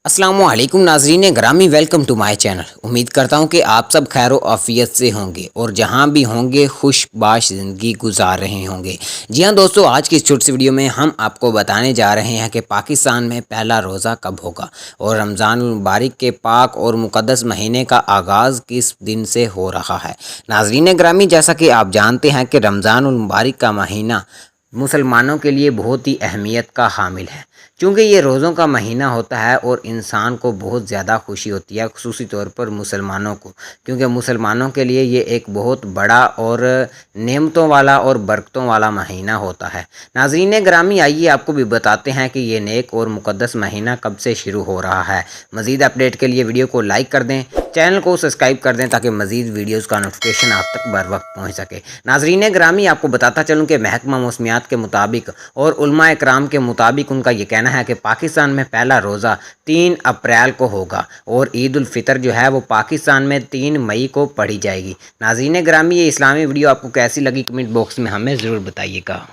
अस्सलाम वालेकुम नाजरीन ग्रामी, वेलकम टू माय चैनल। उम्मीद करता हूँ कि आप सब खैर आफियत से होंगे और जहाँ भी होंगे खुशबाश ज़िंदगी गुजार रहे होंगे। जी हाँ दोस्तों, आज की इस छोटी सी वीडियो में हम आपको बताने जा रहे हैं कि पाकिस्तान में पहला रोज़ा कब होगा और रमज़ान मुबारक के पाक और मुक़द्दस महीने का आगाज़ किस दिन से हो रहा है। नाजरीन ग्रामी, जैसा कि आप जानते हैं कि रमज़ान मुबारक का महीना मुसलमानों के लिए बहुत ही अहमियत का हामिल है, क्योंकि ये रोज़ों का महीना होता है और इंसान को बहुत ज़्यादा खुशी होती है, ख़ुसूसी तौर पर मुसलमानों को, क्योंकि मुसलमानों के लिए ये एक बहुत बड़ा और नेमतों वाला और बरकतों वाला महीना होता है। नाज़रीन ग्रामी, आइए आपको भी बताते हैं कि ये नेक और मुक़द्दस महीना कब से शुरू हो रहा है। मज़ीद अपडेट के लिए वीडियो को लाइक कर दें, चैनल को सब्सक्राइब कर दें ताकि मज़ीद वीडियोज़ का नोटिफिकेशन आप तक बर वक्त पहुँच सके। नाज़रीन ग्रामी, आपको बताता चलूँ कि महकमा मौसमियात के मुताबिक और उलमा इकराम के मुताबिक उनका ये कहना है कि पाकिस्तान में पहला रोज़ा 3 अप्रैल को होगा और ईद उल फितर जो है वो पाकिस्तान में 3 मई को पढ़ी जाएगी। नाज़रीन ग्रामी, ये इस्लामी वीडियो आपको कैसी लगी कमेंट बॉक्स में हमें ज़रूर बताइएगा।